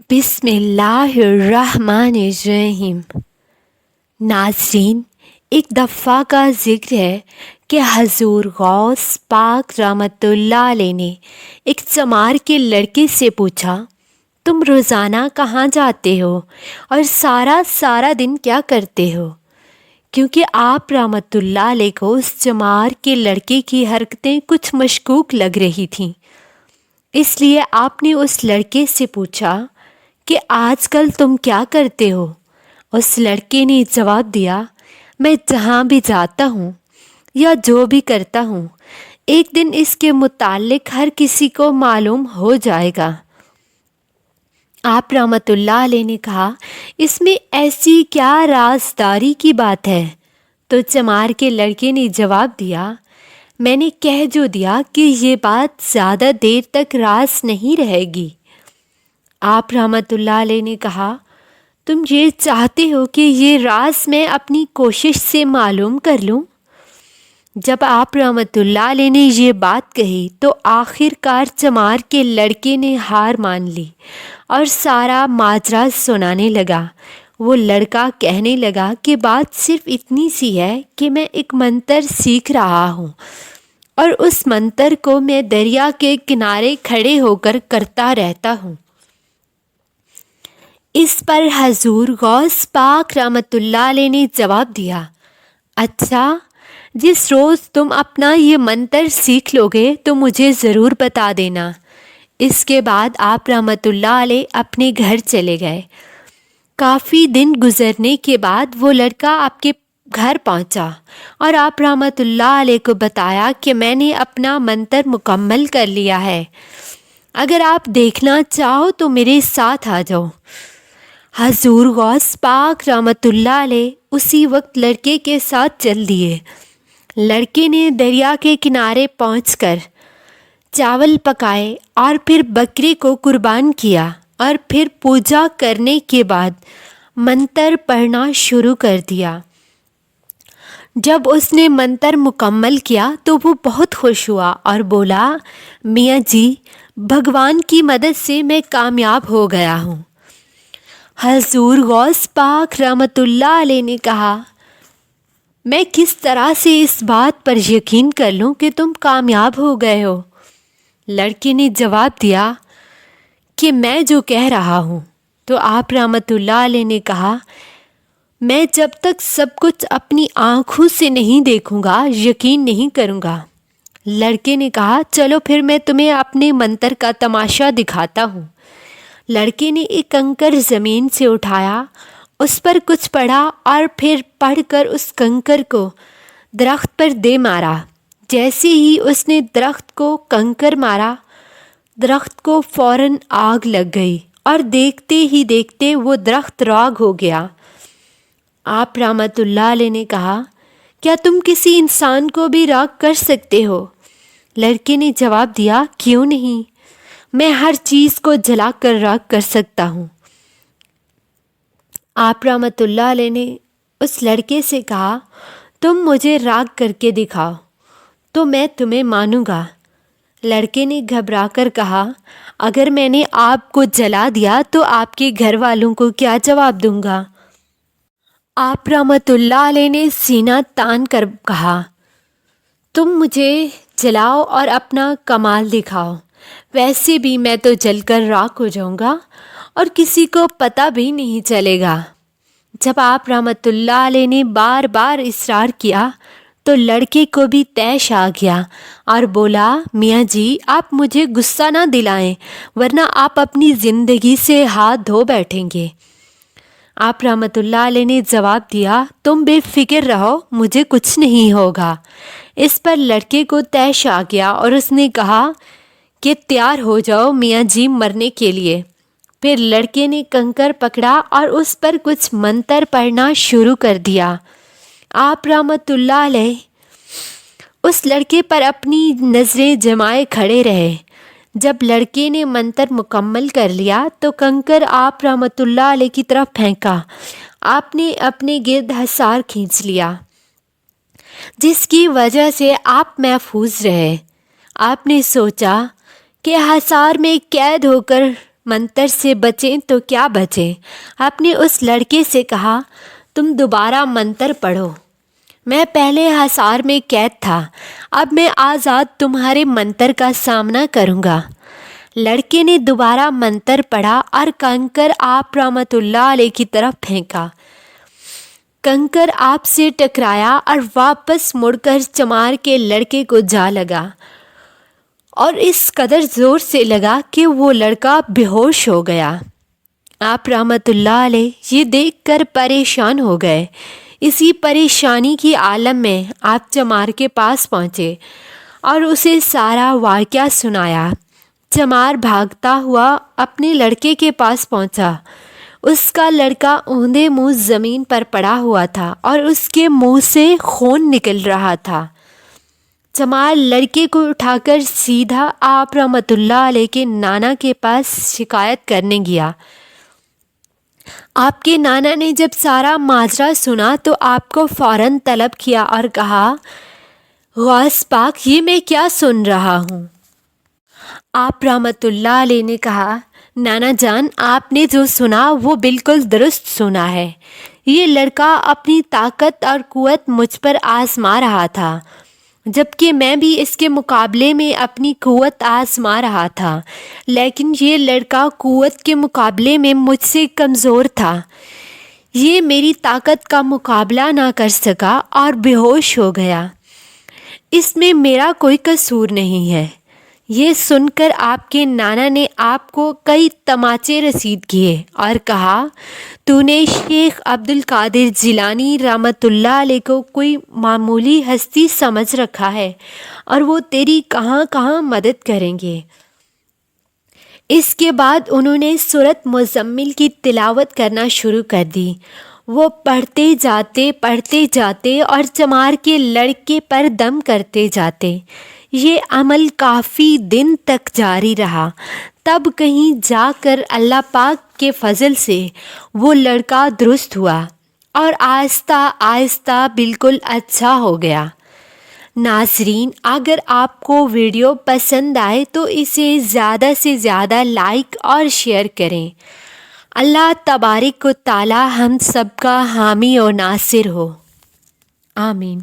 بسم اللہ الرحمن الرحیم۔ ناظرین، ایک دفعہ کا ذکر ہے کہ حضور غوث پاک رحمۃ اللہ علیہ نے ایک چمار کے لڑکے سے پوچھا، تم روزانہ کہاں جاتے ہو اور سارا دن کیا کرتے ہو؟ کیونکہ آپ رحمۃ اللہ علیہ کو اس چمار کے لڑکے کی حرکتیں کچھ مشکوک لگ رہی تھیں، اس لیے آپ نے اس لڑکے سے پوچھا کہ آج کل تم کیا کرتے ہو؟ اس لڑکے نے جواب دیا، میں جہاں بھی جاتا ہوں یا جو بھی کرتا ہوں ایک دن اس کے متعلق ہر کسی کو معلوم ہو جائے گا۔ آپ رحمۃ اللہ علیہ نے کہا، اس میں ایسی کیا رازداری کی بات ہے؟ تو چمار کے لڑکے نے جواب دیا، میں نے کہہ جو دیا کہ یہ بات زیادہ دیر تک راز نہیں رہے گی۔ آپ رحمۃ اللہ علیہ نے کہا، تم یہ چاہتے ہو کہ یہ راز میں اپنی کوشش سے معلوم کر لوں؟ جب آپ رحمۃ اللہ علیہ نے یہ بات کہی تو آخر کار چمار کے لڑکے نے ہار مان لی اور سارا ماجرا سنانے لگا۔ وہ لڑکا کہنے لگا کہ بات صرف اتنی سی ہے کہ میں ایک منتر سیکھ رہا ہوں اور اس منتر کو میں دریا کے کنارے کھڑے ہو کر کرتا رہتا ہوں۔ اس پر حضور غوث پاک رحمۃ اللہ علیہ نے جواب دیا، اچھا، جس روز تم اپنا یہ منتر سیکھ لو گے تو مجھے ضرور بتا دینا۔ اس کے بعد آپ رحمۃ اللہ علیہ اپنے گھر چلے گئے۔ کافی دن گزرنے کے بعد وہ لڑکا آپ کے گھر پہنچا اور آپ رحمۃ اللہ علیہ کو بتایا کہ میں نے اپنا منتر مکمل کر لیا ہے، اگر آپ دیکھنا چاہو تو میرے ساتھ آ جاؤ۔ حضور غوث پاک رحمۃ اللہ علیہ اسی وقت لڑکے کے ساتھ چل دیے۔ لڑکے نے دریا کے کنارے پہنچ کر چاول پکائے اور پھر بکرے کو قربان کیا اور پھر پوجا کرنے کے بعد منتر پڑھنا شروع کر دیا۔ جب اس نے منتر مکمل کیا تو وہ بہت خوش ہوا اور بولا، میاں جی، بھگوان کی مدد سے میں کامیاب ہو گیا ہوں۔ حضور غوث پاک رحمۃ اللہ علیہ نے کہا، میں کس طرح سے اس بات پر یقین کر لوں کہ تم کامیاب ہو گئے ہو؟ لڑکے نے جواب دیا کہ میں جو کہہ رہا ہوں۔ تو آپ رحمۃ اللہ علیہ نے کہا، میں جب تک سب کچھ اپنی آنکھوں سے نہیں دیکھوں گا یقین نہیں کروں گا۔ لڑکے نے کہا، چلو پھر میں تمہیں اپنے منتر کا تماشا دکھاتا ہوں۔ لڑکے نے ایک کنکر زمین سے اٹھایا، اس پر کچھ پڑھا اور پھر پڑھ کر اس کنکر کو درخت پر دے مارا۔ جیسے ہی اس نے درخت کو کنکر مارا، درخت کو فوراً آگ لگ گئی اور دیکھتے ہی دیکھتے وہ درخت راکھ ہو گیا۔ آپ رحمۃ اللہ علیہ نے کہا، کیا تم کسی انسان کو بھی راکھ کر سکتے ہو؟ لڑکے نے جواب دیا، کیوں نہیں، میں ہر چیز کو جلا کر راکھ کر سکتا ہوں۔ آپ رحمۃ اللہ علیہ نے اس لڑکے سے کہا، تم مجھے راکھ کر کے دکھاؤ تو میں تمہیں مانوں گا۔ لڑکے نے گھبرا کر کہا، اگر میں نے آپ کو جلا دیا تو آپ کے گھر والوں کو کیا جواب دوں گا؟ آپ رحمۃ اللہ علیہ نے سینہ تان کر کہا، تم مجھے جلاؤ اور اپنا کمال دکھاؤ، ویسے بھی میں تو جل کر راکھ ہو جاؤں گا اور کسی کو پتہ بھی نہیں چلے گا۔ جب آپ رحمۃ اللہ علیہ نے بار بار اصرار کیا تو لڑکے کو بھی طیش آ گیا اور بولا، میاں جی، آپ مجھے غصہ نہ دلائیں ورنہ آپ اپنی زندگی سے ہاتھ دھو بیٹھیں گے۔ آپ رحمۃ اللہ علیہ نے جواب دیا، تم بے فکر رہو، مجھے کچھ نہیں ہوگا۔ اس پر لڑکے کو طیش آ گیا اور اس نے کہا کہ تیار ہو جاؤ میاں جی مرنے کے لیے۔ پھر لڑکے نے کنکر پکڑا اور اس پر کچھ منتر پڑھنا شروع کر دیا۔ آپ رحمۃ اللہ علیہ اس لڑکے پر اپنی نظریں جمائے کھڑے رہے۔ جب لڑکے نے منتر مکمل کر لیا تو کنکر آپ رحمۃ اللہ علیہ کی طرف پھینکا۔ آپ نے اپنے گرد حصار کھینچ لیا، جس کی وجہ سے آپ محفوظ رہے۔ آپ نے سوچا کہ حصار میں قید ہو کر منتر سے بچیں تو کیا بچیں۔ آپ نے اس لڑکے سے کہا تم دوبارہ منتر پڑھو، میں پہلے حصار میں قید تھا، اب میں آزاد تمہارے منتر کا سامنا کروں گا۔ لڑکے نے دوبارہ منتر پڑھا اور کنکر آپ رحمۃ اللہ علیہ کی طرف پھینکا۔ کنکر آپ سے ٹکرایا اور واپس مڑ کر چمار کے لڑکے کو جا لگا اور اس قدر زور سے لگا کہ وہ لڑکا بے ہوش ہو گیا۔ آپ رحمۃ اللہ علیہ یہ دیکھ کر پریشان ہو گئے۔ اسی پریشانی کی عالم میں آپ چمار کے پاس پہنچے اور اسے سارا واقعہ سنایا۔ چمار بھاگتا ہوا اپنے لڑکے کے پاس پہنچا۔ اس کا لڑکا اوندھے منہ زمین پر پڑا ہوا تھا اور اس کے منہ سے خون نکل رہا تھا۔ چمار لڑکے کو اٹھا کر سیدھا آپ رحمۃ اللہ علیہ کے نانا کے پاس شکایت کرنے گیا۔ آپ کے نانا نے جب سارا ماجرا سنا تو آپ کو فوراً طلب کیا اور کہا غوث پاک یہ میں کیا سن رہا ہوں۔ آپ رحمۃ اللہ علیہ نے کہا نانا جان آپ نے جو سنا وہ بالکل درست سنا ہے۔ یہ لڑکا اپنی طاقت اور قوت مجھ پر آزما رہا تھا، جبکہ میں بھی اس کے مقابلے میں اپنی قوت آزما رہا تھا، لیکن یہ لڑکا قوت کے مقابلے میں مجھ سے کمزور تھا۔ یہ میری طاقت کا مقابلہ نہ کر سکا اور بے ہوش ہو گیا۔ اس میں میرا کوئی قصور نہیں ہے۔ یہ سن کر آپ کے نانا نے آپ کو کئی تماچے رسید کیے اور کہا تو نے شیخ عبد القادر جیلانی رحمۃ اللہ علیہ کو کوئی معمولی ہستی سمجھ رکھا ہے اور وہ تیری کہاں کہاں مدد کریں گے۔ اس کے بعد انہوں نے سورۃ مزمل کی تلاوت کرنا شروع کر دی۔ وہ پڑھتے جاتے اور چمار کے لڑکے پر دم کرتے جاتے۔ یہ عمل کافی دن تک جاری رہا، تب کہیں جا کر اللہ پاک کے فضل سے وہ لڑکا درست ہوا اور آہستہ آہستہ بالکل اچھا ہو گیا۔ ناظرین اگر آپ کو ویڈیو پسند آئے تو اسے زیادہ سے زیادہ لائک اور شیئر کریں۔ اللہ تبارک و تعالی ہم سب کا حامی و ناصر ہو، آمین۔